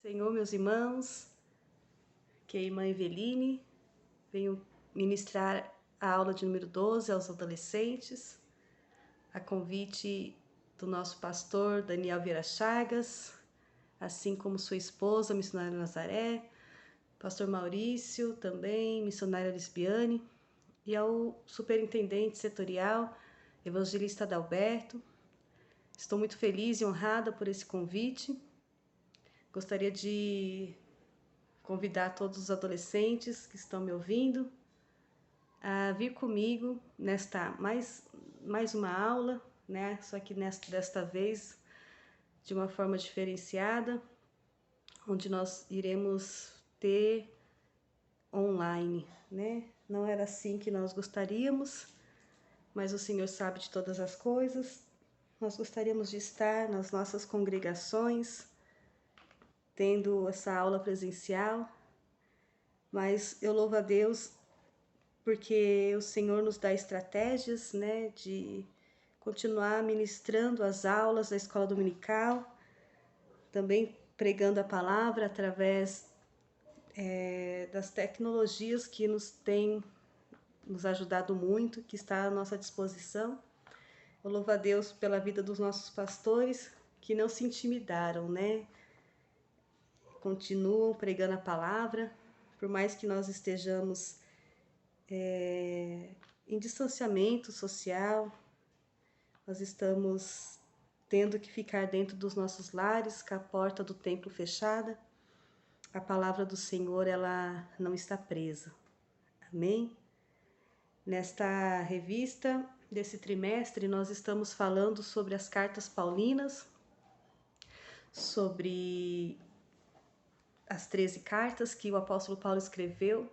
Senhor, meus irmãos, que é a irmã Eveline, venho ministrar a aula de número 12 aos adolescentes, a convite do nosso pastor Daniel Vieira Chagas, assim como sua esposa, missionária Nazaré, pastor Maurício, também missionária Lisbiane, e ao superintendente setorial, evangelista Adalberto. Estou muito feliz e honrada por esse convite. Gostaria de convidar todos os adolescentes que estão me ouvindo a vir comigo nesta mais uma aula, né? Só que desta vez de uma forma diferenciada, onde nós iremos ter online, né? Não era assim que nós gostaríamos, mas o Senhor sabe de todas as coisas. Nós gostaríamos de estar nas nossas congregações, tendo essa aula presencial, mas eu louvo a Deus porque o Senhor nos dá estratégias, né, de continuar ministrando as aulas da escola dominical, também pregando a palavra através das tecnologias que nos ajudado muito, que está à nossa disposição. Eu louvo a Deus pela vida dos nossos pastores, que não se intimidaram, né? Continuam pregando a palavra, por mais que nós estejamos em distanciamento social, nós estamos tendo que ficar dentro dos nossos lares, com a porta do templo fechada. A palavra do Senhor, ela não está presa. Amém? Nesta revista desse trimestre, nós estamos falando sobre as cartas paulinas, sobre as 13 cartas que o apóstolo Paulo escreveu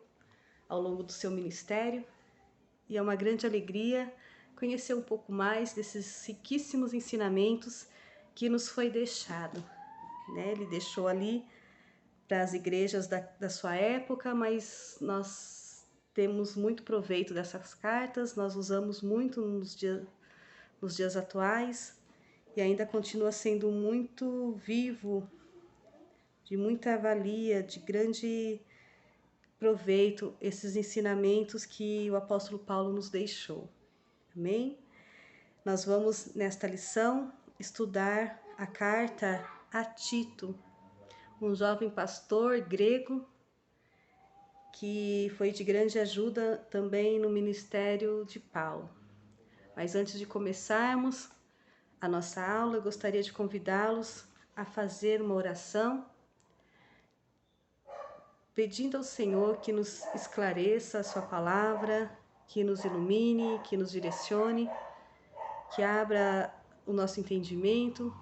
ao longo do seu ministério. E é uma grande alegria conhecer um pouco mais desses riquíssimos ensinamentos que nos foi deixado, né? Ele deixou ali para as igrejas da sua época, mas nós temos muito proveito dessas cartas, nós usamos muito nos dias atuais e ainda continua sendo muito vivo, de muita valia, de grande proveito esses ensinamentos que o apóstolo Paulo nos deixou. Amém? Nós vamos, nesta lição, estudar a carta a Tito, um jovem pastor grego que foi de grande ajuda também no ministério de Paulo. Mas antes de começarmos a nossa aula, eu gostaria de convidá-los a fazer uma oração, pedindo ao Senhor que nos esclareça a sua palavra, que nos ilumine, que nos direcione, que abra o nosso entendimento.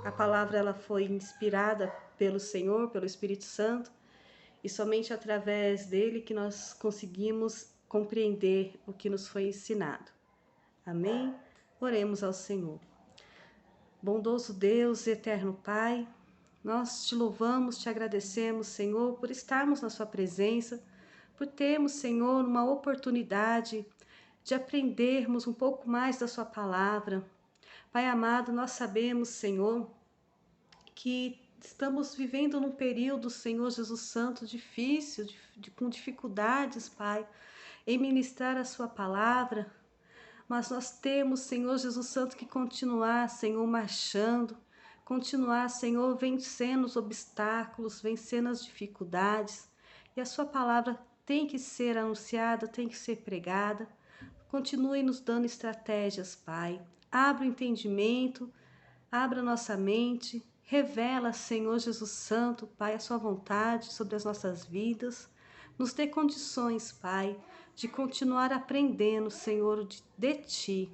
A palavra ela foi inspirada pelo Senhor, pelo Espírito Santo, e somente através dele que nós conseguimos compreender o que nos foi ensinado. Amém? Oremos ao Senhor. Bondoso Deus e eterno Pai, nós te louvamos, te agradecemos, Senhor, por estarmos na sua presença, por termos, Senhor, uma oportunidade de aprendermos um pouco mais da sua palavra. Pai amado, nós sabemos, Senhor, que estamos vivendo num período, Senhor Jesus Santo, difícil, com dificuldades, Pai, em ministrar a sua palavra, mas nós temos, Senhor Jesus Santo, que continuar, Senhor, marchando, continuar, Senhor, vencendo os obstáculos, vencendo as dificuldades, e a sua palavra tem que ser anunciada, tem que ser pregada. Continue nos dando estratégias, Pai. Abra o entendimento, abra nossa mente, revela, Senhor Jesus Santo, Pai, a sua vontade sobre as nossas vidas. Nos dê condições, Pai, de continuar aprendendo, Senhor, de Ti.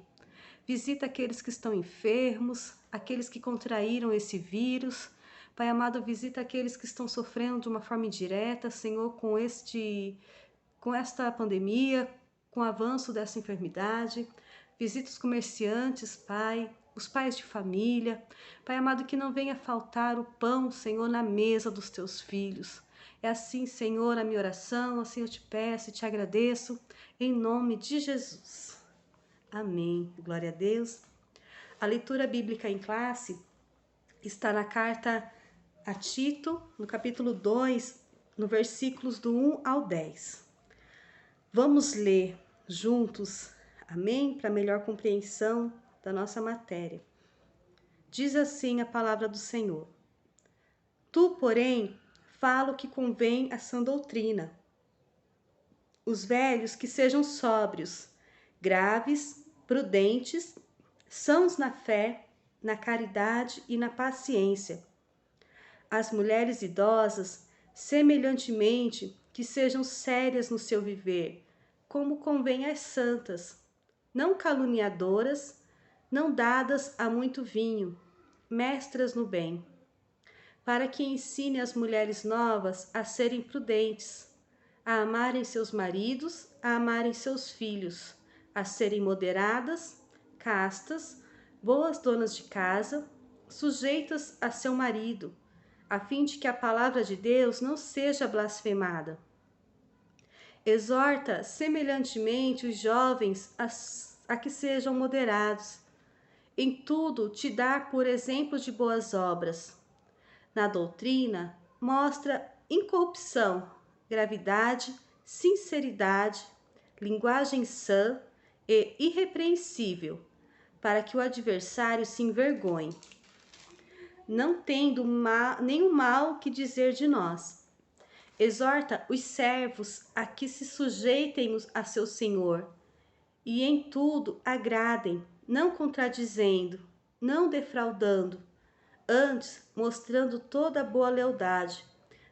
Visita aqueles que estão enfermos, aqueles que contraíram esse vírus. Pai amado, visita aqueles que estão sofrendo de uma forma indireta, Senhor, com esta pandemia, com o avanço dessa enfermidade. Visita os comerciantes, Pai, os pais de família. Pai amado, que não venha faltar o pão, Senhor, na mesa dos teus filhos. É assim, Senhor, a minha oração, assim eu te peço e te agradeço, em nome de Jesus. Amém. Glória a Deus. A leitura bíblica em classe está na carta a Tito, no capítulo 2, no versículos do 1 ao 10. Vamos ler juntos, amém? Para melhor compreensão da nossa matéria. Diz assim a palavra do Senhor: Tu, porém, fala o que convém à sã doutrina. Os velhos que sejam sóbrios, graves, prudentes, sãos na fé, na caridade e na paciência. As mulheres idosas, semelhantemente, que sejam sérias no seu viver, como convém às santas, não caluniadoras, não dadas a muito vinho, mestras no bem, para que ensine as mulheres novas a serem prudentes, a amarem seus maridos, a amarem seus filhos, a serem moderadas, castas, boas donas de casa, sujeitas a seu marido, a fim de que a palavra de Deus não seja blasfemada. Exorta semelhantemente os jovens a que sejam moderados. Em tudo te dá por exemplo de boas obras. Na doutrina, mostra incorrupção, gravidade, sinceridade, linguagem sã e irrepreensível, para que o adversário se envergonhe, não tendo nenhum mal que dizer de nós. Exorta os servos a que se sujeitem a seu senhor, e em tudo agradem, não contradizendo, não defraudando, antes mostrando toda a boa lealdade,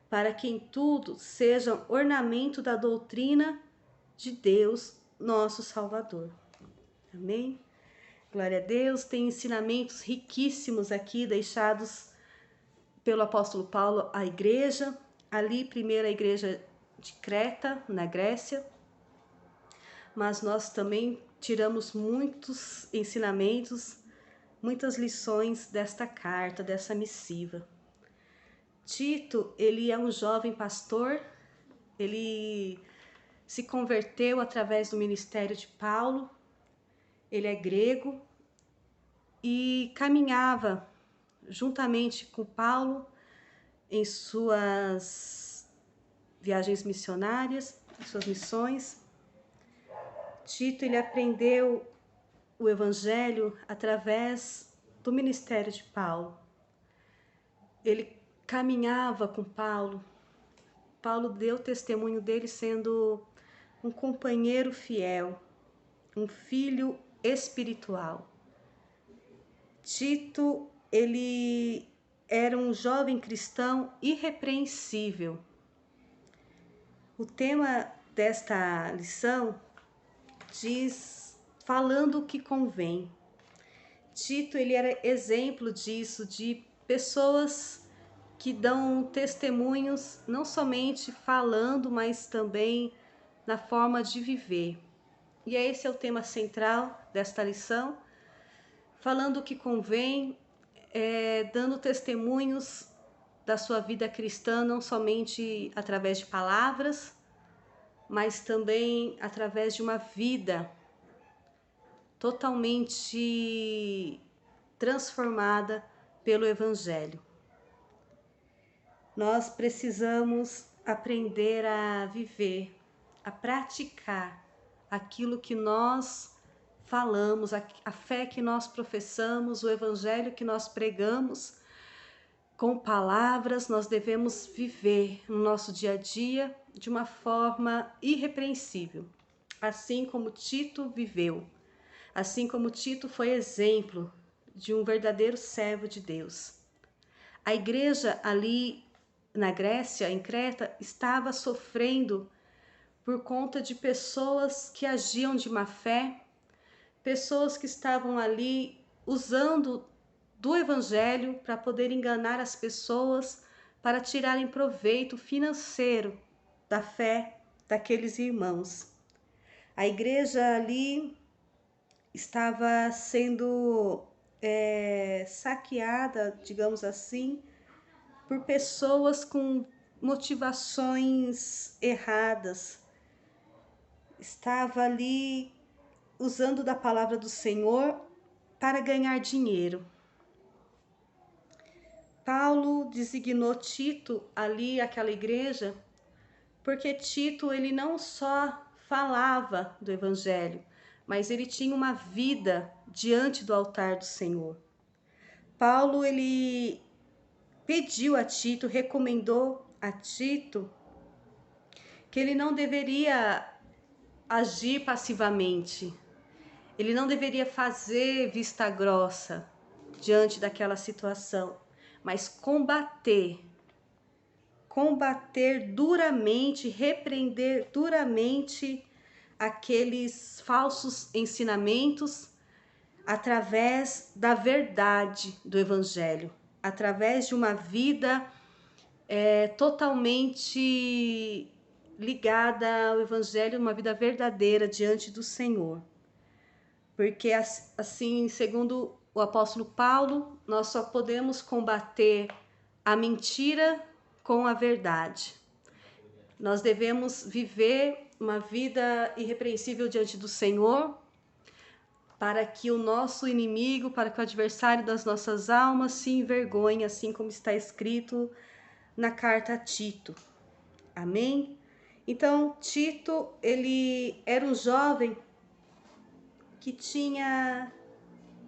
para que em tudo sejam ornamento da doutrina de Deus, nosso Salvador. Amém? Glória a Deus. Tem ensinamentos riquíssimos aqui deixados pelo apóstolo Paulo à igreja, ali primeira igreja de Creta, na Grécia, mas nós também tiramos muitos ensinamentos, muitas lições desta carta, dessa missiva. Tito, ele é um jovem pastor, ele se converteu através do ministério de Paulo, ele é grego e caminhava juntamente com Paulo em suas viagens missionárias, em suas missões. Tito, ele aprendeu o evangelho através do ministério de Paulo. Ele caminhava com Paulo. Paulo deu testemunho dele sendo um companheiro fiel, um filho espiritual. Tito, ele era um jovem cristão irrepreensível. O tema desta lição diz, falando o que convém. Tito, ele era exemplo disso, de pessoas que dão testemunhos, não somente falando, mas também na forma de viver. E esse é o tema central desta lição, falando o que convém, dando testemunhos da sua vida cristã, não somente através de palavras, mas também através de uma vida totalmente transformada pelo Evangelho. Nós precisamos aprender a viver, a praticar aquilo que nós falamos, a fé que nós professamos, o Evangelho que nós pregamos. Com palavras, nós devemos viver no nosso dia a dia de uma forma irrepreensível, assim como Tito viveu, assim como Tito foi exemplo de um verdadeiro servo de Deus. A igreja ali na Grécia, em Creta, estava sofrendo por conta de pessoas que agiam de má fé, pessoas que estavam ali usando do evangelho para poder enganar as pessoas, para tirarem proveito financeiro da fé daqueles irmãos. A igreja ali estava sendo saqueada, digamos assim, por pessoas com motivações erradas. Estava ali usando da palavra do Senhor para ganhar dinheiro. Paulo designou Tito ali, aquela igreja, porque Tito ele não só falava do evangelho, mas ele tinha uma vida diante do altar do Senhor. Paulo ele pediu a Tito, recomendou a Tito que ele não deveria agir passivamente. Ele não deveria fazer vista grossa diante daquela situação, mas combater duramente, repreender duramente aqueles falsos ensinamentos através da verdade do Evangelho, através de uma vida totalmente ligada ao Evangelho, uma vida verdadeira diante do Senhor. Porque assim, segundo o apóstolo Paulo, nós só podemos combater a mentira com a verdade. Nós devemos viver uma vida irrepreensível diante do Senhor, para que o nosso inimigo, para que o adversário das nossas almas se envergonhe, assim como está escrito na carta a Tito. Amém? Então, Tito, ele era um jovem que tinha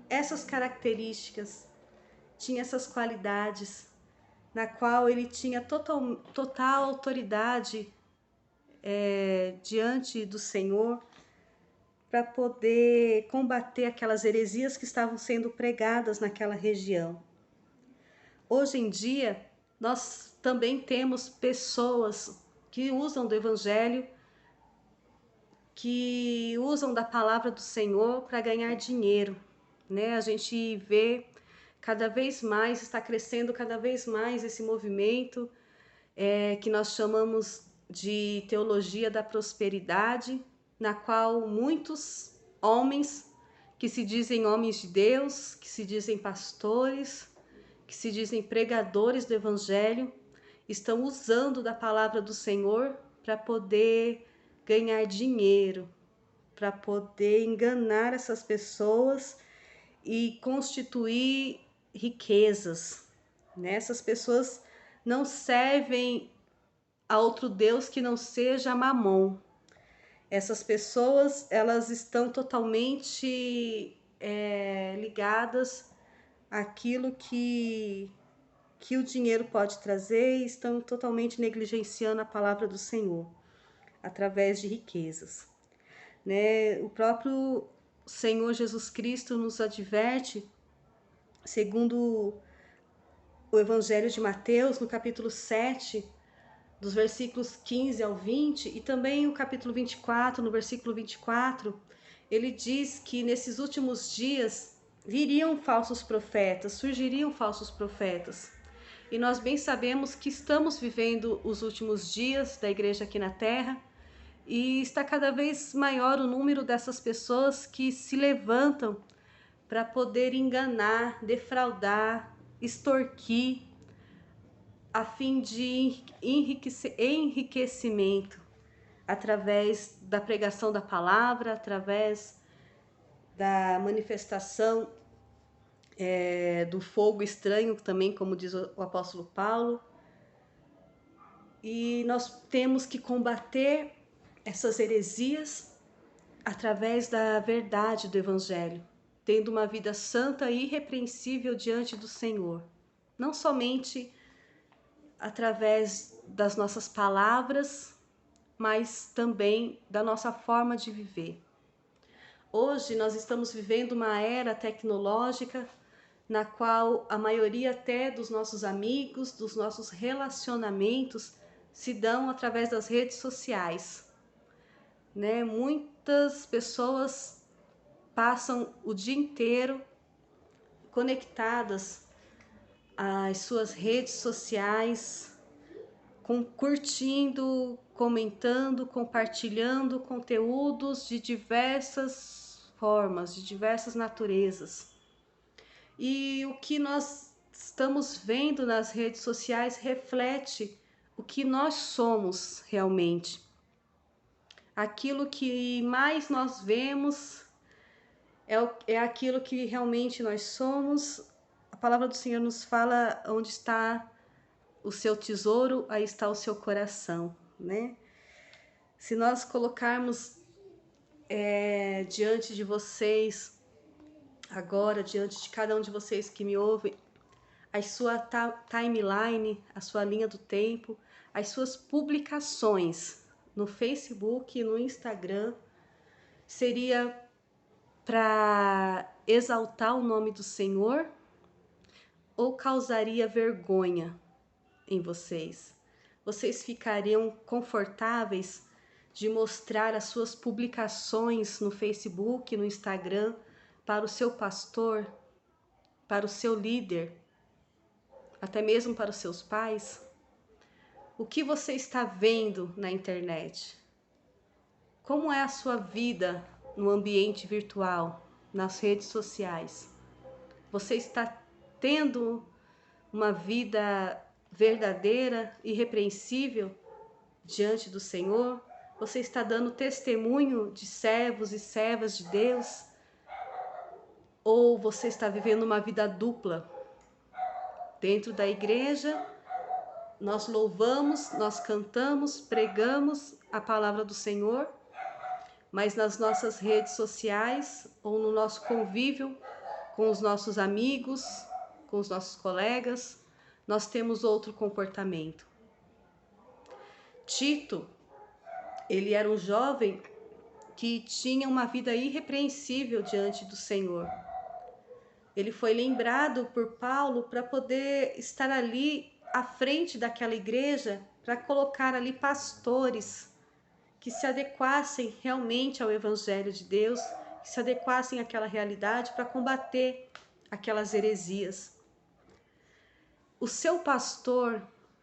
essas características, tinha essas qualidades, na qual ele tinha total autoridade diante do Senhor, para poder combater aquelas heresias que estavam sendo pregadas naquela região. Hoje em dia, nós também temos pessoas que usam do Evangelho, que usam da palavra do Senhor para ganhar dinheiro, né? A gente vê cada vez mais, está crescendo cada vez mais esse movimento que nós chamamos de teologia da prosperidade, na qual muitos homens que se dizem homens de Deus, que se dizem pastores, que se dizem pregadores do Evangelho, estão usando da palavra do Senhor para poder ganhar dinheiro, para poder enganar essas pessoas e constituir riquezas. Essas pessoas não servem a outro Deus que não seja Mamon. Essas pessoas, elas estão totalmente ligadas àquilo que o dinheiro pode trazer, e estão totalmente negligenciando a palavra do Senhor através de riquezas. O próprio Senhor Jesus Cristo nos adverte, segundo o Evangelho de Mateus, no capítulo 7, dos versículos 15 ao 20, e também o capítulo 24, no versículo 24, ele diz que nesses últimos dias viriam falsos profetas, surgiriam falsos profetas. E nós bem sabemos que estamos vivendo os últimos dias da igreja aqui na Terra, e está cada vez maior o número dessas pessoas que se levantam para poder enganar, defraudar, extorquir, a fim de enriquecimento, através da pregação da palavra, através da manifestação do fogo estranho, também, como diz o apóstolo Paulo. E nós temos que combater essas heresias através da verdade do Evangelho, tendo uma vida santa e irrepreensível diante do Senhor. Não somente através das nossas palavras, mas também da nossa forma de viver. Hoje nós estamos vivendo uma era tecnológica na qual a maioria até dos nossos amigos, dos nossos relacionamentos se dão através das redes sociais. Muitas pessoas passam o dia inteiro conectadas às suas redes sociais, curtindo, comentando, compartilhando conteúdos de diversas formas, de diversas naturezas. E o que nós estamos vendo nas redes sociais reflete o que nós somos realmente. Aquilo que mais nós vemos é aquilo que realmente nós somos, a palavra do Senhor nos fala onde está o seu tesouro, aí está o seu coração, né? Se nós colocarmos diante de vocês, agora, diante de cada um de vocês que me ouve, a sua timeline, a sua linha do tempo, as suas publicações no Facebook e no Instagram, seria para exaltar o nome do Senhor ou causaria vergonha em vocês? Vocês ficariam confortáveis de mostrar as suas publicações no Facebook, no Instagram, para o seu pastor, para o seu líder, até mesmo para os seus pais? O que você está vendo na internet? Como é a sua vida no ambiente virtual, nas redes sociais? Você está tendo uma vida verdadeira, irrepreensível diante do Senhor? Você está dando testemunho de servos e servas de Deus? Ou você está vivendo uma vida dupla? Dentro da igreja, nós louvamos, nós cantamos, pregamos a palavra do Senhor, mas nas nossas redes sociais ou no nosso convívio com os nossos amigos, com os nossos colegas, nós temos outro comportamento. Tito, ele era um jovem que tinha uma vida irrepreensível diante do Senhor. Ele foi lembrado por Paulo para poder estar ali à frente daquela igreja, para colocar ali pastores que se adequassem realmente ao Evangelho de Deus, que se adequassem àquela realidade para combater aquelas heresias. O seu pastor,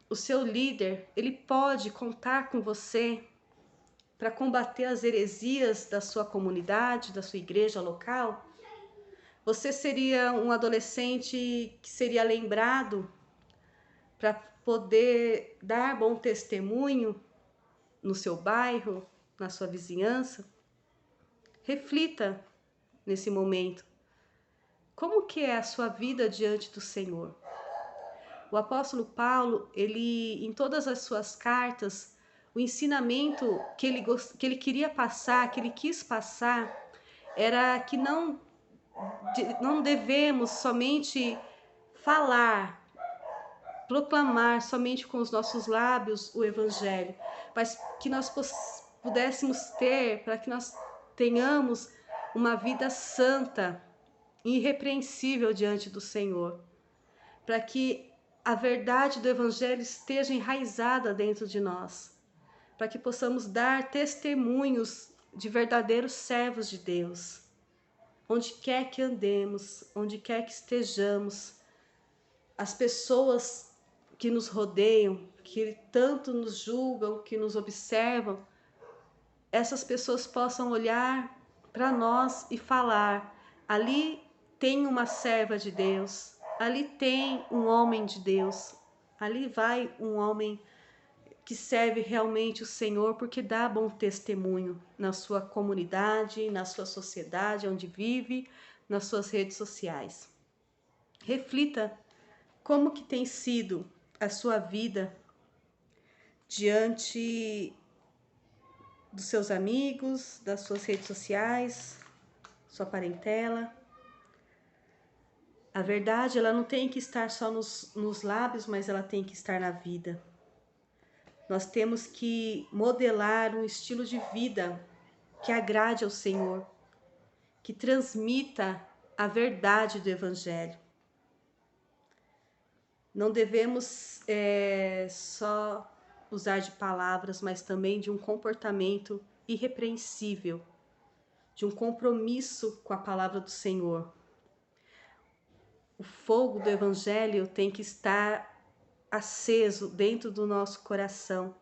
o seu líder, ele pode contar com você para combater as heresias da sua comunidade, da sua igreja local? Você seria um adolescente que seria lembrado para poder dar bom testemunho no seu bairro, na sua vizinhança? Reflita nesse momento. Como que é a sua vida diante do Senhor? O apóstolo Paulo, ele, em todas as suas cartas, o ensinamento que ele queria passar, que ele quis passar, era que não devemos somente falar, proclamar somente com os nossos lábios o Evangelho, mas que nós pudéssemos ter, para que nós tenhamos uma vida santa, irrepreensível diante do Senhor, para que a verdade do Evangelho esteja enraizada dentro de nós, para que possamos dar testemunhos de verdadeiros servos de Deus, onde quer que andemos, onde quer que estejamos. As pessoas que nos rodeiam, que tanto nos julgam, que nos observam, essas pessoas possam olhar para nós e falar: ali tem uma serva de Deus, ali tem um homem de Deus, ali vai um homem que serve realmente o Senhor, porque dá bom testemunho na sua comunidade, na sua sociedade onde vive, nas suas redes sociais. Reflita como que tem sido a sua vida diante dos seus amigos, das suas redes sociais, sua parentela. A verdade, ela não tem que estar só nos lábios, mas ela tem que estar na vida. Nós temos que modelar um estilo de vida que agrade ao Senhor, que transmita a verdade do Evangelho. Não devemos só usar de palavras, mas também de um comportamento irrepreensível, de um compromisso com a palavra do Senhor. O fogo do Evangelho tem que estar aceso dentro do nosso coração.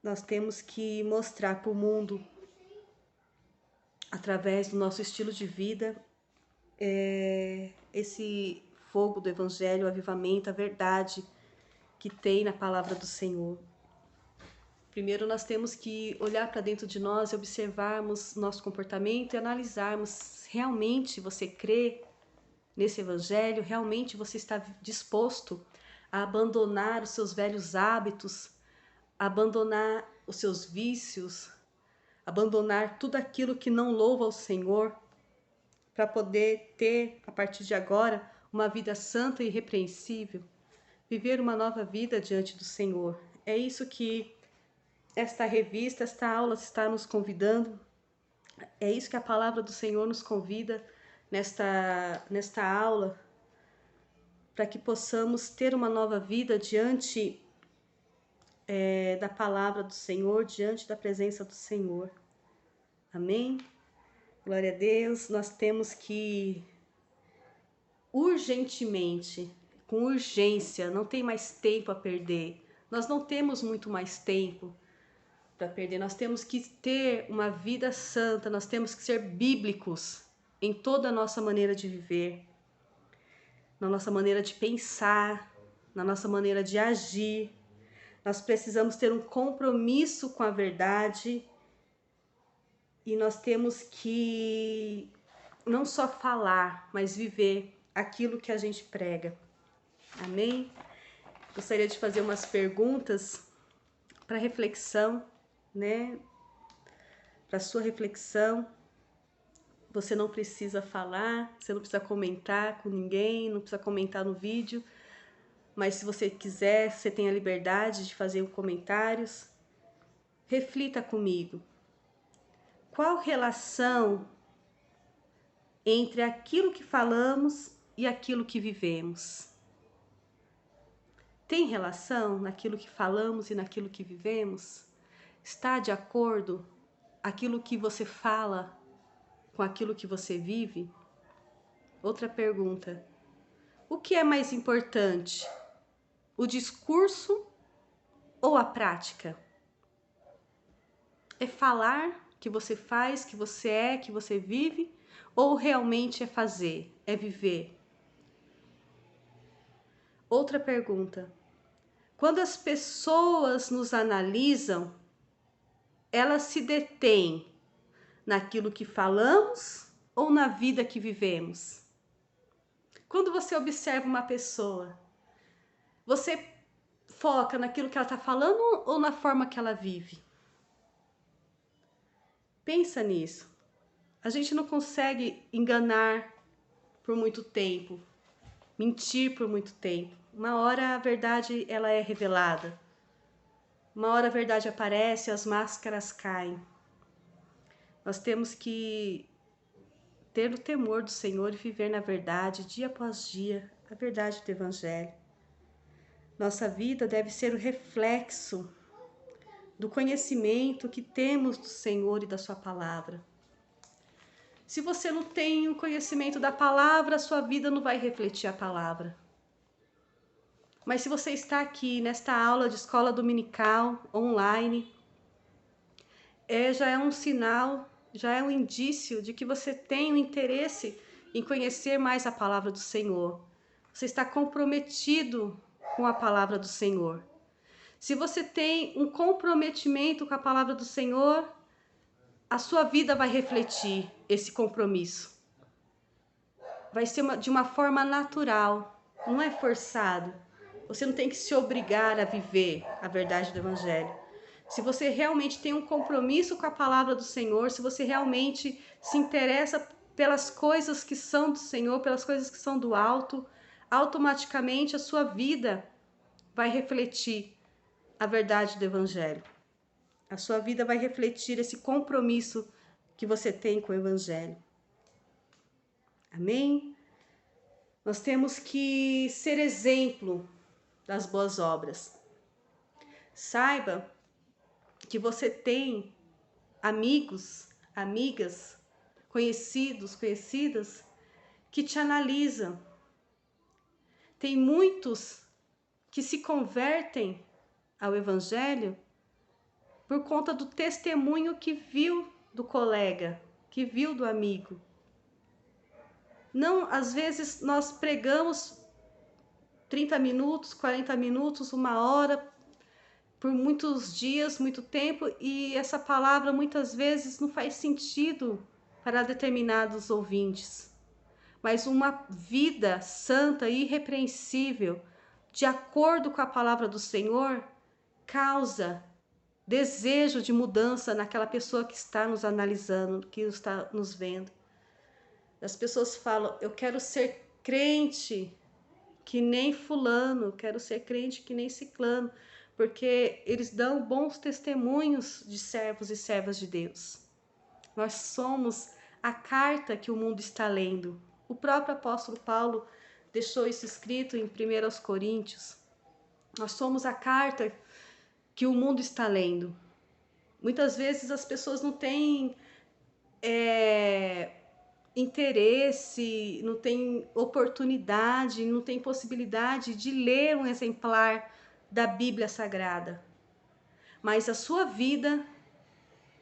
Nós temos que mostrar para o mundo, através do nosso estilo de vida, esse fogo do Evangelho, o avivamento, a verdade que tem na palavra do Senhor. Primeiro nós temos que olhar para dentro de nós e observarmos nosso comportamento e analisarmos: realmente você crê nesse evangelho? Realmente você está disposto a abandonar os seus velhos hábitos, abandonar os seus vícios, abandonar tudo aquilo que não louva ao Senhor, para poder ter, a partir de agora, uma vida santa e irrepreensível, viver uma nova vida diante do Senhor? É isso que esta revista, esta aula está nos convidando. É isso que a palavra do Senhor nos convida nesta aula, para que possamos ter uma nova vida diante da palavra do Senhor, diante da presença do Senhor. Amém? Glória a Deus. Nós temos que urgentemente, com urgência, não tem mais tempo a perder. Nós não temos muito mais tempo para perder. Nós temos que ter uma vida santa, nós temos que ser bíblicos em toda a nossa maneira de viver, na nossa maneira de pensar, na nossa maneira de agir. Nós precisamos ter um compromisso com a verdade e nós temos que não só falar, mas viver aquilo que a gente prega. Amém? Gostaria de fazer umas perguntas para reflexão, né? Para sua reflexão. Você não precisa falar, você não precisa comentar com ninguém, não precisa comentar no vídeo, mas se você quiser, você tem a liberdade de fazer comentários. Reflita comigo. Qual relação entre aquilo que falamos e aquilo que vivemos? Tem relação naquilo que falamos e naquilo que vivemos? Está de acordo aquilo que você fala com aquilo que você vive? Outra pergunta. O que é mais importante? O discurso ou a prática? É falar que você faz, que você é, que você vive? Ou realmente é fazer, é viver? Outra pergunta. Quando as pessoas nos analisam, elas se detêm naquilo que falamos ou na vida que vivemos? Quando você observa uma pessoa, você foca naquilo que ela está falando ou na forma que ela vive? Pensa nisso. A gente não consegue enganar por muito tempo, mentir por muito tempo. Uma hora a verdade ela é revelada. Uma hora a verdade aparece, as máscaras caem. Nós temos que ter o temor do Senhor e viver na verdade, dia após dia, a verdade do Evangelho. Nossa vida deve ser o reflexo do conhecimento que temos do Senhor e da sua palavra. Se você não tem o conhecimento da palavra, a sua vida não vai refletir a palavra. Mas se você está aqui nesta aula de escola dominical, online, já é um sinal, já é um indício de que você tem um interesse em conhecer mais a palavra do Senhor. Você está comprometido com a palavra do Senhor. Se você tem um comprometimento com a palavra do Senhor, a sua vida vai refletir esse compromisso. Vai ser de uma forma natural, não é forçado. Você não tem que se obrigar a viver a verdade do Evangelho. Se você realmente tem um compromisso com a palavra do Senhor, se você realmente se interessa pelas coisas que são do Senhor, pelas coisas que são do alto, automaticamente a sua vida vai refletir a verdade do Evangelho. A sua vida vai refletir esse compromisso que você tem com o Evangelho. Amém? Nós temos que ser exemplo das boas obras. Saiba que você tem amigos, amigas, conhecidos, conhecidas que te analisam. Tem muitos que se convertem ao Evangelho por conta do testemunho que viu do colega, que viu do amigo. Não, às vezes nós pregamos 30 minutos, 40 minutos, 1 hora, por muitos dias, muito tempo, e essa palavra muitas vezes não faz sentido para determinados ouvintes. mas uma vida santa e irrepreensível, de acordo com a palavra do Senhor, causa desejo de mudança naquela pessoa que está nos analisando, que está nos vendo. As pessoas falam, eu quero ser crente que nem fulano, quero ser crente que nem ciclano, porque eles dão bons testemunhos de servos e servas de Deus. Nós somos a carta que o mundo está lendo. O próprio apóstolo Paulo deixou isso escrito em 1 Coríntios. Nós somos a carta que o mundo está lendo. Muitas vezes as pessoas não têm interesse, não têm oportunidade, não têm possibilidade de ler um exemplar da Bíblia Sagrada. Mas a sua vida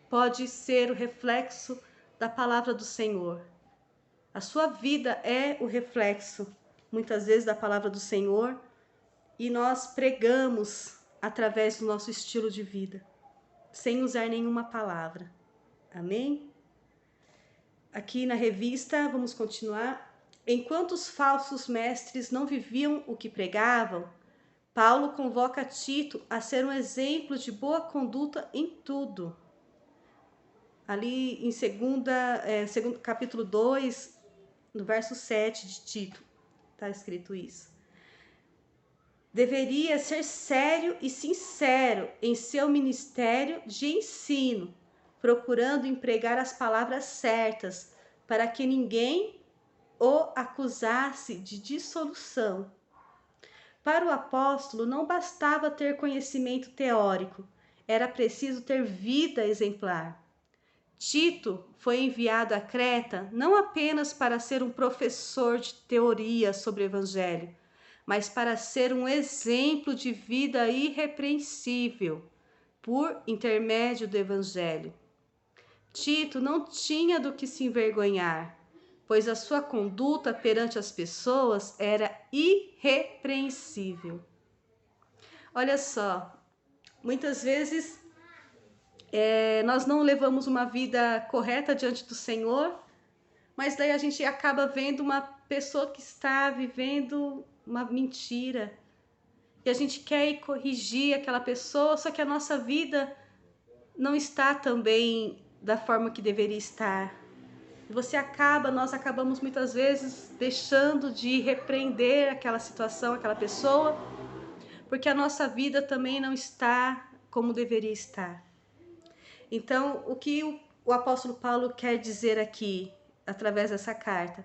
pode ser o reflexo da palavra do Senhor. A sua vida é o reflexo, muitas vezes, da palavra do Senhor, e nós pregamos através do nosso estilo de vida, sem usar nenhuma palavra. Amém? Aqui na revista, vamos continuar. Enquanto os falsos mestres não viviam o que pregavam, Paulo convoca Tito a ser um exemplo de boa conduta em tudo. Ali em capítulo 2, no verso 7 de Tito, está escrito isso. Deveria ser sério e sincero em seu ministério de ensino, procurando empregar as palavras certas, para que ninguém o acusasse de dissolução. Para o apóstolo não bastava ter conhecimento teórico, era preciso ter vida exemplar. Tito foi enviado a Creta não apenas para ser um professor de teoria sobre o Evangelho, mas para ser um exemplo de vida irrepreensível por intermédio do Evangelho. Tito não tinha do que se envergonhar, pois a sua conduta perante as pessoas era irrepreensível. Olha só, muitas vezes nós não levamos uma vida correta diante do Senhor, mas daí a gente acaba vendo uma pessoa que está vivendo uma mentira. E a gente quer ir corrigir aquela pessoa, só que a nossa vida não está também da forma que deveria estar. Nós acabamos muitas vezes deixando de repreender aquela situação, aquela pessoa, porque a nossa vida também não está como deveria estar. Então, o que o apóstolo Paulo quer dizer aqui, através dessa carta?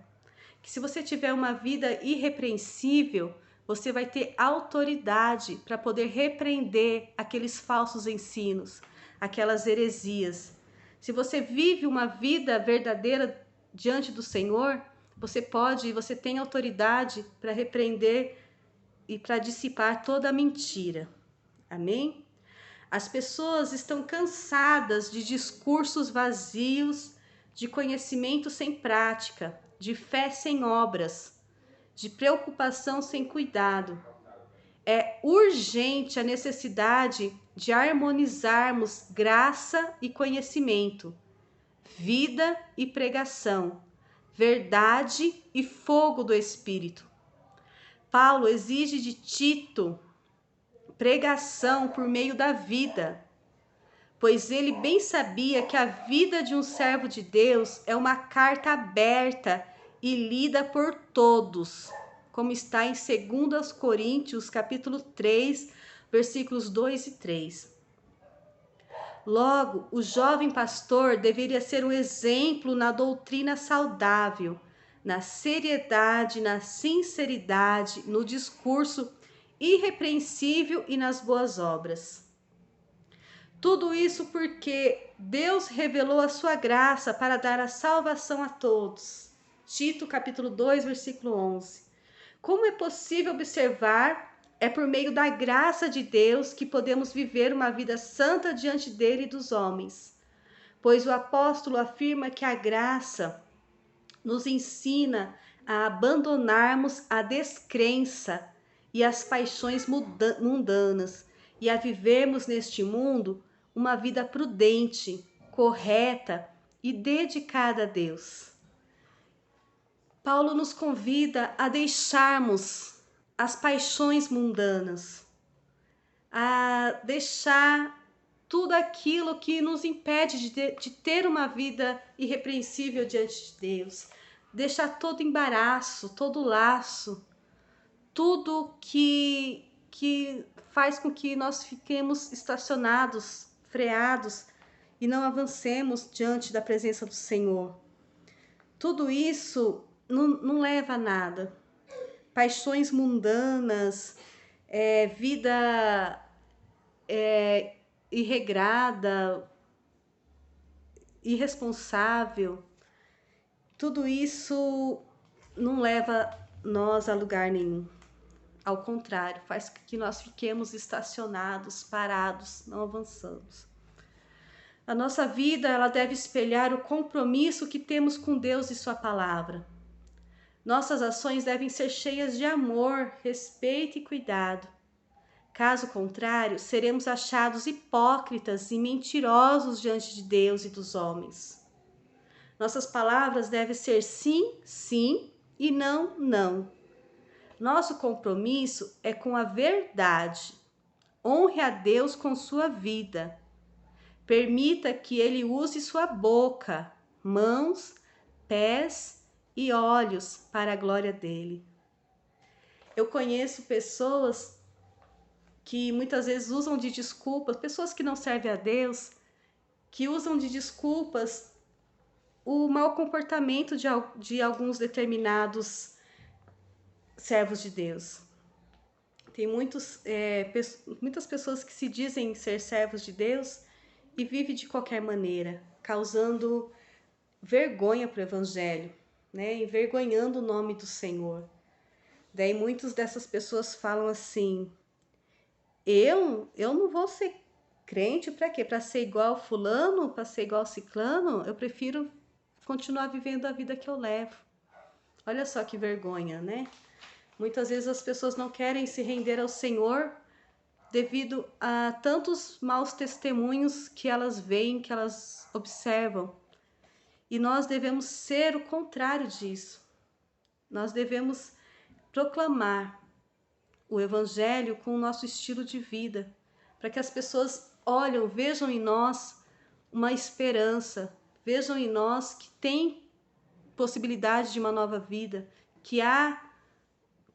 Que se você tiver uma vida irrepreensível, você vai ter autoridade para poder repreender aqueles falsos ensinos, aquelas heresias. Se você vive uma vida verdadeira diante do Senhor, você tem autoridade para repreender e para dissipar toda a mentira. Amém? As pessoas estão cansadas de discursos vazios, de conhecimento sem prática, de fé sem obras, de preocupação sem cuidado. É urgente a necessidade de harmonizarmos graça e conhecimento, vida e pregação, verdade e fogo do Espírito. Paulo exige de Tito pregação por meio da vida, pois ele bem sabia que a vida de um servo de Deus é uma carta aberta e lida por todos, como está em 2 Coríntios, capítulo 3, versículos 2 e 3. Logo, o jovem pastor deveria ser um exemplo na doutrina saudável, na seriedade, na sinceridade, no discurso irrepreensível e nas boas obras. Tudo isso porque Deus revelou a sua graça para dar a salvação a todos. Tito, capítulo 2, versículo 11. Como é possível observar, é por meio da graça de Deus que podemos viver uma vida santa diante dele e dos homens. Pois o apóstolo afirma que a graça nos ensina a abandonarmos a descrença e as paixões mundanas e a vivermos neste mundo uma vida prudente, correta e dedicada a Deus. Paulo nos convida a deixarmos as paixões mundanas, a deixar tudo aquilo que nos impede de ter uma vida irrepreensível diante de Deus, deixar todo embaraço, todo laço, tudo que faz com que nós fiquemos estacionados, freados e não avancemos diante da presença do Senhor. Tudo isso não leva a nada. Paixões mundanas, vida irregrada, irresponsável, tudo isso não leva nós a lugar nenhum. Ao contrário, faz que nós fiquemos estacionados, parados, não avançamos. A nossa vida, ela deve espelhar o compromisso que temos com Deus e sua palavra. Nossas ações devem ser cheias de amor, respeito e cuidado. Caso contrário, seremos achados hipócritas e mentirosos diante de Deus e dos homens. Nossas palavras devem ser sim, sim e não, não. Nosso compromisso é com a verdade. Honre a Deus com sua vida. Permita que Ele use sua boca, mãos, pés e olhos para a glória dele. Eu conheço pessoas que muitas vezes usam de desculpas, pessoas que não servem a Deus, que usam de desculpas o mau comportamento de alguns determinados servos de Deus. Tem muitas pessoas que se dizem ser servos de Deus e vivem de qualquer maneira, causando vergonha para o Evangelho, né? Envergonhando o nome do Senhor. Daí muitas dessas pessoas falam assim: eu não vou ser crente para quê? Para ser igual fulano, para ser igual ciclano? Eu prefiro continuar vivendo a vida que eu levo. Olha só que vergonha, né? Muitas vezes as pessoas não querem se render ao Senhor devido a tantos maus testemunhos que elas veem, que elas observam. E nós devemos ser o contrário disso. Nós devemos proclamar o Evangelho com o nosso estilo de vida, para que as pessoas olhem, vejam em nós uma esperança, vejam em nós que tem possibilidade de uma nova vida, que há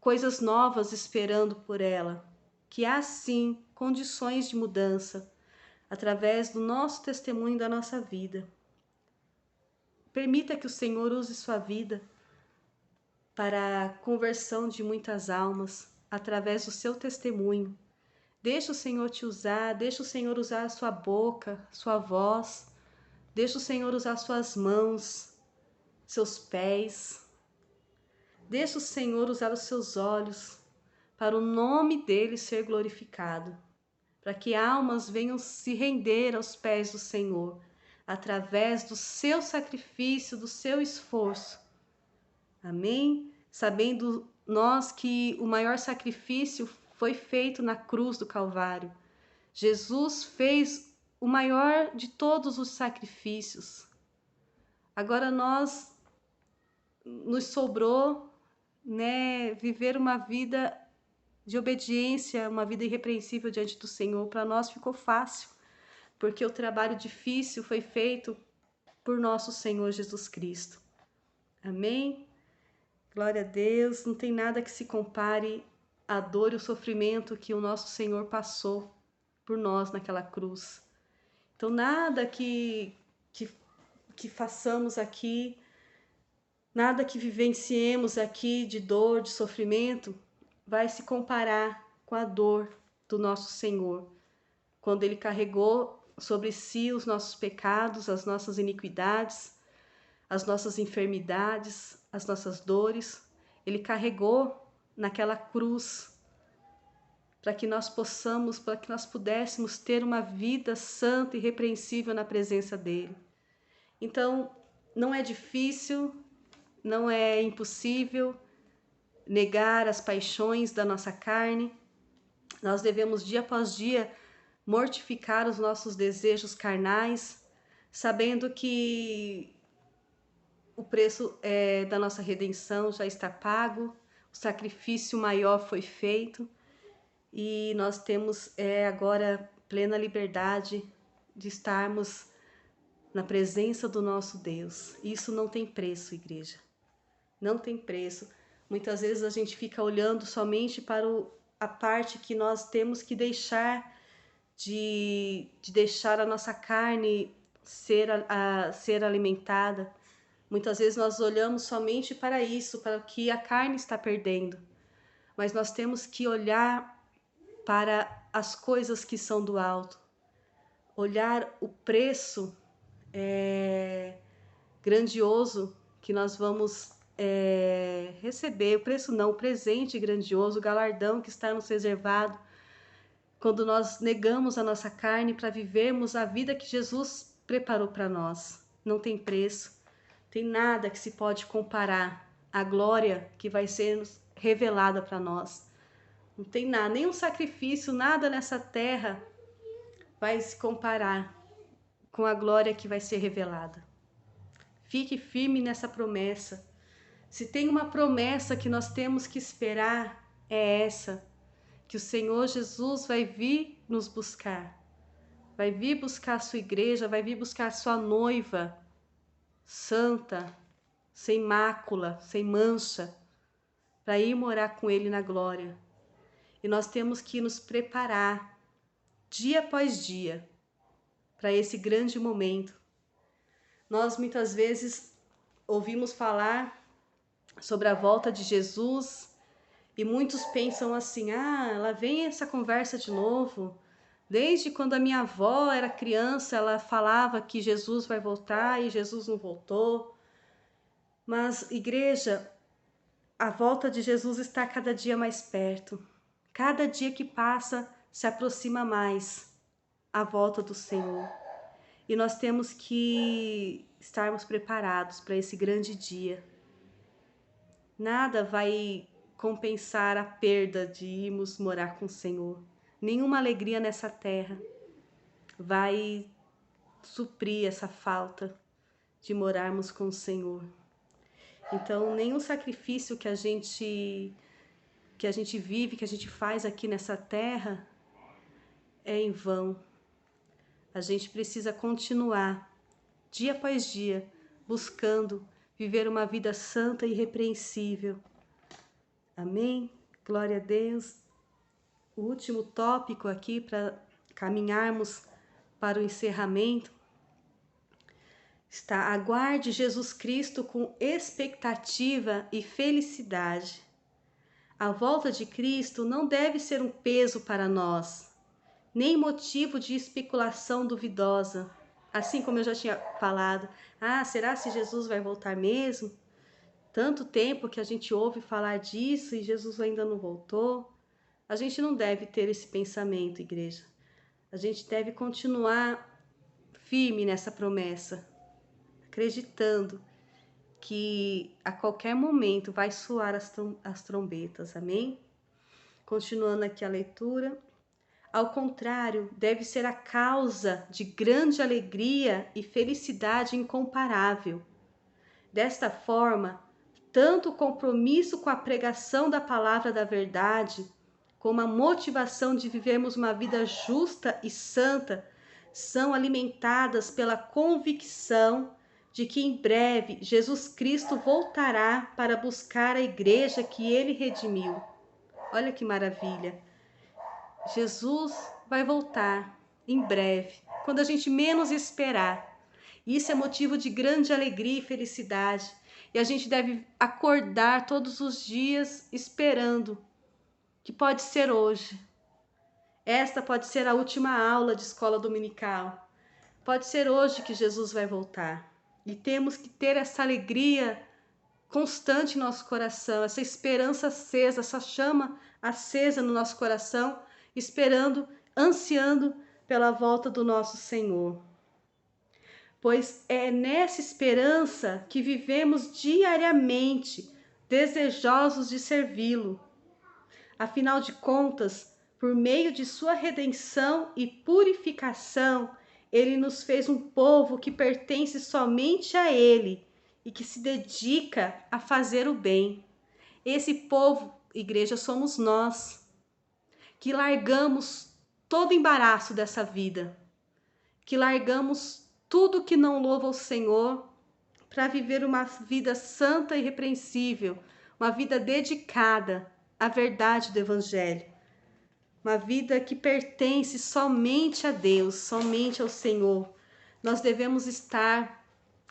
coisas novas esperando por ela, que há sim condições de mudança através do nosso testemunho da nossa vida. Permita que o Senhor use sua vida para a conversão de muitas almas através do seu testemunho. Deixa o Senhor te usar, deixa o Senhor usar a sua boca, sua voz, deixa o Senhor usar suas mãos, seus pés. Deixa o Senhor usar os seus olhos para o nome dele ser glorificado, para que almas venham se render aos pés do Senhor, através do seu sacrifício, do seu esforço. Amém? Sabendo nós que o maior sacrifício foi feito na cruz do Calvário. Jesus fez o maior de todos os sacrifícios. Agora nos sobrou, né, viver uma vida de obediência, uma vida irrepreensível diante do Senhor. Para nós ficou fácil, porque o trabalho difícil foi feito por nosso Senhor Jesus Cristo. Amém? Glória a Deus, não tem nada que se compare à dor e o sofrimento que o nosso Senhor passou por nós naquela cruz. Então nada que façamos aqui, nada que vivenciemos aqui de dor, de sofrimento, vai se comparar com a dor do nosso Senhor, quando Ele carregou sobre si os nossos pecados, as nossas iniquidades, as nossas enfermidades, as nossas dores. Ele carregou naquela cruz para que nós pudéssemos ter uma vida santa e irrepreensível na presença dele. Então, não é difícil, não é impossível negar as paixões da nossa carne. Nós devemos dia após dia mortificar os nossos desejos carnais, sabendo que o preço da nossa redenção já está pago, o sacrifício maior foi feito e nós temos agora plena liberdade de estarmos na presença do nosso Deus. Isso não tem preço, igreja. Não tem preço. Muitas vezes a gente fica olhando somente para a parte que nós temos que deixar de deixar a nossa carne ser alimentada. Muitas vezes nós olhamos somente para isso, para o que a carne está perdendo. Mas nós temos que olhar para as coisas que são do alto. Olhar o preço grandioso que nós vamos receber. O preço não, o presente grandioso, o galardão que está nos reservado. Quando nós negamos a nossa carne para vivermos a vida que Jesus preparou para nós. Não tem preço. Tem nada que se pode comparar à glória que vai ser revelada para nós. Não tem nada, nenhum sacrifício, nada nessa terra vai se comparar com a glória que vai ser revelada. Fique firme nessa promessa. Se tem uma promessa que nós temos que esperar, é essa, que o Senhor Jesus vai vir nos buscar. Vai vir buscar a sua igreja, vai vir buscar a sua noiva, santa, sem mácula, sem mancha, para ir morar com Ele na glória. E nós temos que nos preparar, dia após dia, para esse grande momento. Nós muitas vezes ouvimos falar sobre a volta de Jesus e muitos pensam assim, lá vem essa conversa de novo. Desde quando a minha avó era criança, ela falava que Jesus vai voltar e Jesus não voltou. Mas, igreja, a volta de Jesus está cada dia mais perto. Cada dia que passa se aproxima mais a volta do Senhor. E nós temos que estarmos preparados para esse grande dia. Nada vai compensar a perda de irmos morar com o Senhor. Nenhuma alegria nessa terra vai suprir essa falta de morarmos com o Senhor. Então, nenhum sacrifício que a gente vive, que a gente faz aqui nessa terra é em vão. A gente precisa continuar, dia após dia, buscando viver uma vida santa e irrepreensível. Amém? Glória a Deus. O último tópico aqui para caminharmos para o encerramento está: aguarde Jesus Cristo com expectativa e felicidade. A volta de Cristo não deve ser um peso para nós, nem motivo de especulação duvidosa. Assim como eu já tinha falado, será se Jesus vai voltar mesmo? Tanto tempo que a gente ouve falar disso e Jesus ainda não voltou. A gente não deve ter esse pensamento, igreja. A gente deve continuar firme nessa promessa, acreditando que a qualquer momento vai soar as trombetas, amém? Continuando aqui a leitura. Ao contrário, deve ser a causa de grande alegria e felicidade incomparável. Desta forma, tanto o compromisso com a pregação da palavra da verdade, como a motivação de vivermos uma vida justa e santa, são alimentadas pela convicção de que em breve Jesus Cristo voltará para buscar a igreja que ele redimiu. Olha que maravilha! Jesus vai voltar em breve, quando a gente menos esperar. Isso é motivo de grande alegria e felicidade. E a gente deve acordar todos os dias esperando, que pode ser hoje. Esta pode ser a última aula de escola dominical. Pode ser hoje que Jesus vai voltar. E temos que ter essa alegria constante em nosso coração, essa esperança acesa, essa chama acesa no nosso coração, esperando, ansiando pela volta do nosso Senhor. Pois é nessa esperança que vivemos diariamente, desejosos de servi-lo. Afinal de contas, por meio de sua redenção e purificação, ele nos fez um povo que pertence somente a ele e que se dedica a fazer o bem. Esse povo, igreja, somos nós, que largamos todo embaraço dessa vida, que largamos tudo que não louva o Senhor para viver uma vida santa e irrepreensível, uma vida dedicada à verdade do Evangelho, uma vida que pertence somente a Deus, somente ao Senhor. Nós devemos estar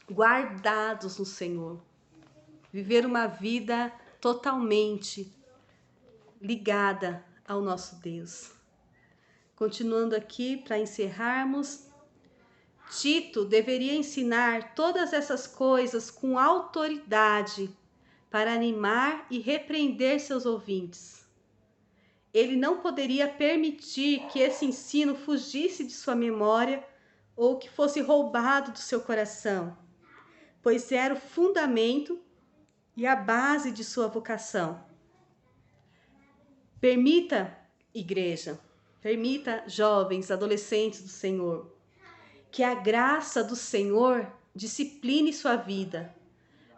guardados no Senhor, viver uma vida totalmente ligada ao nosso Deus. Continuando aqui para encerrarmos, Tito deveria ensinar todas essas coisas com autoridade para animar e repreender seus ouvintes. Ele não poderia permitir que esse ensino fugisse de sua memória ou que fosse roubado do seu coração, pois era o fundamento e a base de sua vocação. Permita, igreja, permita, jovens, adolescentes do Senhor, que a graça do Senhor discipline sua vida,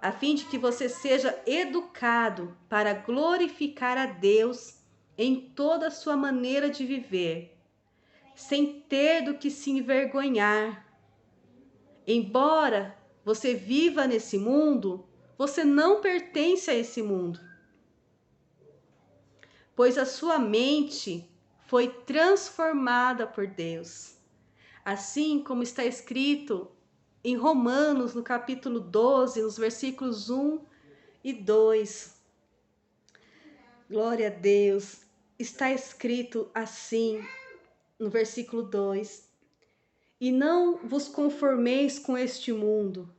a fim de que você seja educado para glorificar a Deus em toda a sua maneira de viver, sem ter do que se envergonhar. Embora você viva nesse mundo, você não pertence a esse mundo, pois a sua mente foi transformada por Deus. Assim como está escrito em Romanos, no capítulo 12, nos versículos 1 e 2. Glória a Deus. Está escrito assim, no versículo 2. E não vos conformeis com este mundo,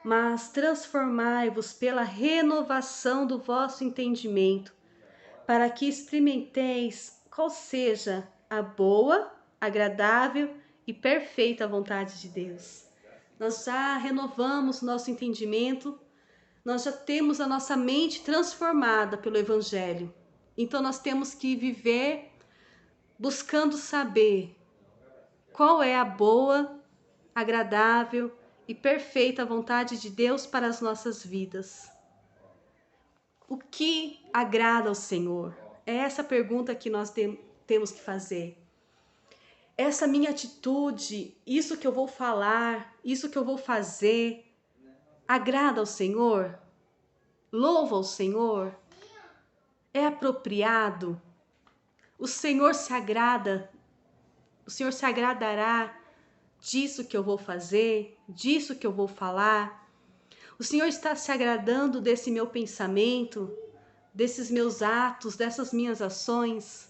mas transformai-vos pela renovação do vosso entendimento, para que experimenteis qual seja a boa, agradável e perfeita vontade de Deus. Nós já renovamos nosso entendimento, nós já temos a nossa mente transformada pelo Evangelho. Então nós temos que viver buscando saber qual é a boa, agradável e perfeita vontade de Deus para as nossas vidas. O que agrada ao Senhor? É essa pergunta que nós temos que fazer. Essa minha atitude, isso que eu vou falar, isso que eu vou fazer, agrada ao Senhor? Louva ao Senhor? É apropriado? O Senhor se agrada? O Senhor se agradará disso que eu vou fazer, disso que eu vou falar? O Senhor está se agradando desse meu pensamento, desses meus atos, dessas minhas ações?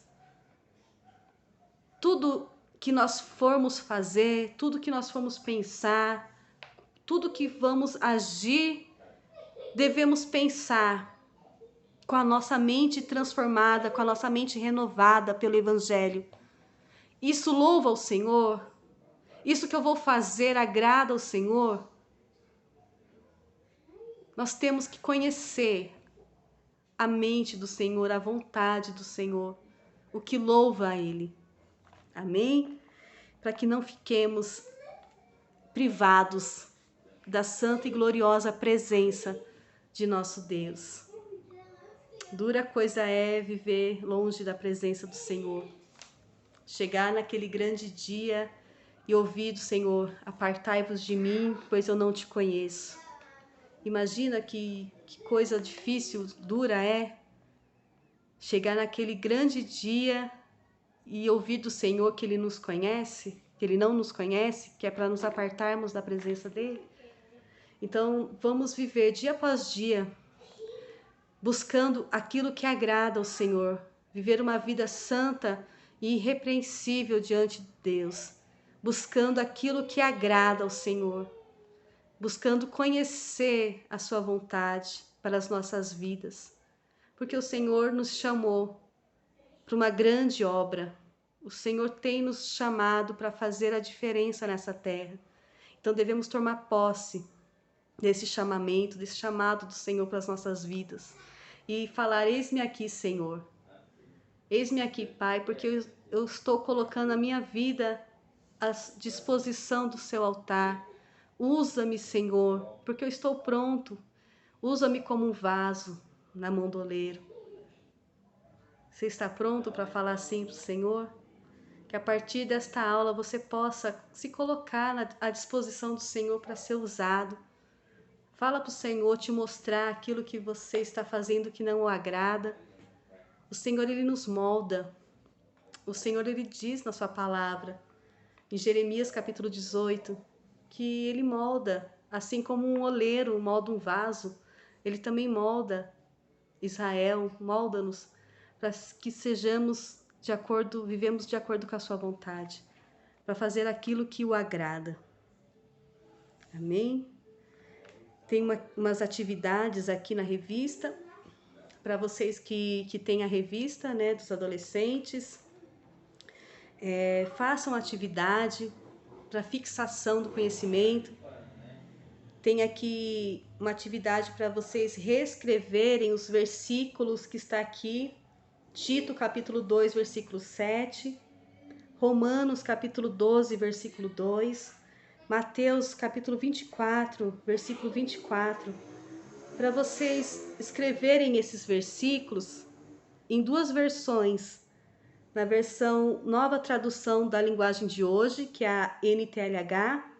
Tudo que nós formos fazer, tudo que nós formos pensar, tudo que vamos agir, devemos pensar com a nossa mente transformada, com a nossa mente renovada pelo Evangelho. Isso louva ao Senhor? Isso que eu vou fazer agrada ao Senhor? Nós temos que conhecer a mente do Senhor, a vontade do Senhor, o que louva a Ele. Amém? Para que não fiquemos privados da santa e gloriosa presença de nosso Deus. Dura coisa é viver longe da presença do Senhor. Chegar naquele grande dia e ouvir do Senhor: apartai-vos de mim, pois eu não te conheço. Imagina que coisa difícil, dura é chegar naquele grande dia e ouvir do Senhor que Ele nos conhece, que Ele não nos conhece, que é para nos apartarmos da presença dEle. Então, vamos viver dia após dia, buscando aquilo que agrada ao Senhor, viver uma vida santa e irrepreensível diante de Deus, buscando aquilo que agrada ao Senhor, buscando conhecer a sua vontade para as nossas vidas, porque o Senhor nos chamou para uma grande obra. O Senhor tem nos chamado para fazer a diferença nessa terra. Então devemos tomar posse desse chamamento, desse chamado do Senhor para as nossas vidas e falar: eis-me aqui, Senhor. Eis-me aqui, Pai, porque eu estou colocando a minha vida à disposição do seu altar, Usa-me, Senhor, porque eu estou pronto. Usa-me como um vaso na mão do oleiro. Você está pronto para falar assim para o Senhor? Que a partir desta aula você possa se colocar à disposição do Senhor para ser usado. Fala para o Senhor te mostrar aquilo que você está fazendo que não o agrada. O Senhor, Ele nos molda. O Senhor, Ele diz na sua palavra, em Jeremias capítulo 18, que Ele molda, assim como um oleiro molda um vaso, Ele também molda Israel, molda-nos para que sejamos de acordo, vivemos de acordo com a sua vontade, para fazer aquilo que o agrada. Amém? Tem umas atividades aqui na revista, para vocês que têm a revista, né, dos adolescentes. Façam atividade para fixação do conhecimento. Tem aqui uma atividade para vocês reescreverem os versículos que está aqui. Tito, capítulo 2, versículo 7. Romanos, capítulo 12, versículo 2. Mateus, capítulo 24, versículo 24. Para vocês escreverem esses versículos em duas versões. Na versão Nova Tradução da Linguagem de Hoje, que é a NTLH,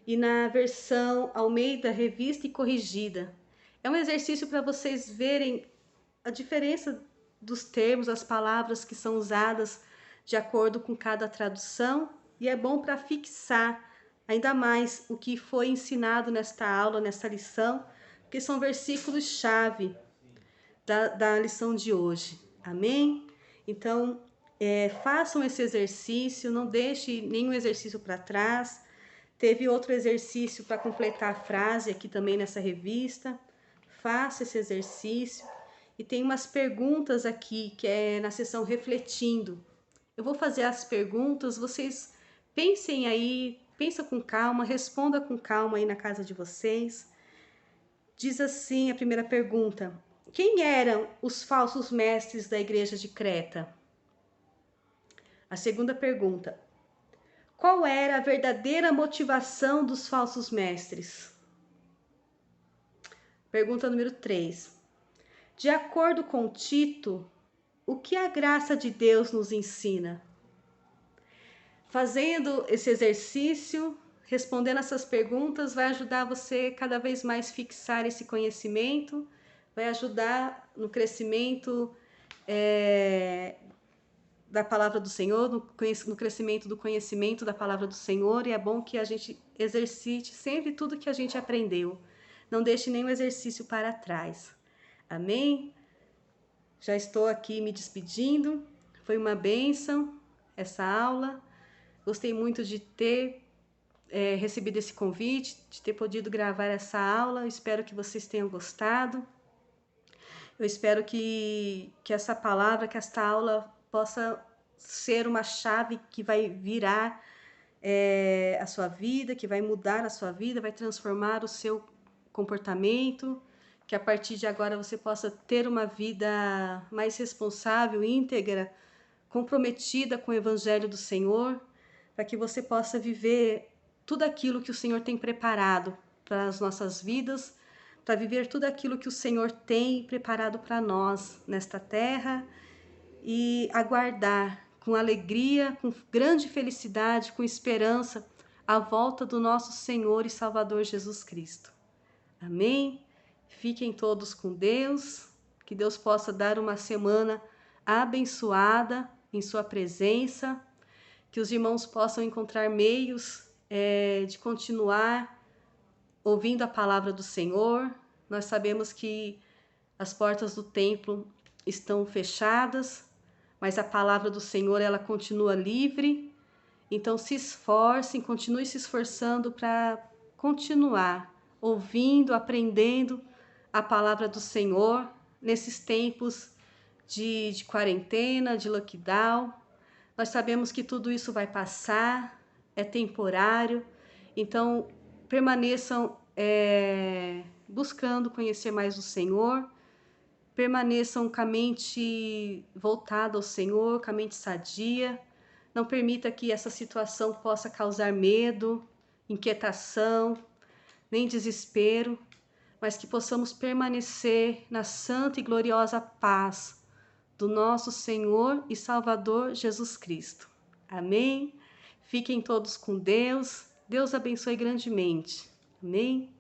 e na versão Almeida Revista e Corrigida. É um exercício para vocês verem a diferença dos termos, as palavras que são usadas de acordo com cada tradução, e é bom para fixar ainda mais o que foi ensinado nesta aula, nesta lição, porque são versículos-chave da lição de hoje. Amém? Então, façam esse exercício, não deixe nenhum exercício para trás. Teve outro exercício para completar a frase aqui também nessa revista. Faça esse exercício. E tem umas perguntas aqui, que é na seção refletindo. Eu vou fazer as perguntas, vocês pensem aí, pensa com calma, responda com calma aí na casa de vocês. Diz assim a primeira pergunta: quem eram os falsos mestres da igreja de Creta? A segunda pergunta: qual era a verdadeira motivação dos falsos mestres? Pergunta número 3. De acordo com Tito, o que a graça de Deus nos ensina? Fazendo esse exercício, respondendo essas perguntas, vai ajudar você cada vez mais fixar esse conhecimento, vai ajudar no crescimento da palavra do Senhor, no crescimento do conhecimento da palavra do Senhor, e é bom que a gente exercite sempre tudo que a gente aprendeu. Não deixe nenhum exercício para trás. Amém? Já estou aqui me despedindo. Foi uma bênção essa aula. Gostei muito de ter recebido esse convite, de ter podido gravar essa aula. Eu espero que vocês tenham gostado. Eu espero que essa palavra, que esta aula possa ser uma chave que vai virar a sua vida, que vai mudar a sua vida, vai transformar o seu comportamento, que a partir de agora você possa ter uma vida mais responsável, íntegra, comprometida com o Evangelho do Senhor, para que você possa viver tudo aquilo que o Senhor tem preparado para as nossas vidas, para viver tudo aquilo que o Senhor tem preparado para nós nesta terra e aguardar com alegria, com grande felicidade, com esperança, a volta do nosso Senhor e Salvador Jesus Cristo. Amém? Fiquem todos com Deus, que Deus possa dar uma semana abençoada em sua presença, que os irmãos possam encontrar meios de continuar ouvindo a palavra do Senhor. Nós sabemos que as portas do templo estão fechadas, mas a palavra do Senhor, ela continua livre. Então se esforcem, continue se esforçando para continuar ouvindo, aprendendo a palavra do Senhor nesses tempos de quarentena, de lockdown. Nós sabemos que tudo isso vai passar, é temporário, então permaneçam buscando conhecer mais o Senhor, permaneçam com a mente voltada ao Senhor, com a mente sadia. Não permita que essa situação possa causar medo, inquietação, nem desespero, mas que possamos permanecer na santa e gloriosa paz do nosso Senhor e Salvador Jesus Cristo. Amém? Fiquem todos com Deus. Deus abençoe grandemente. Amém?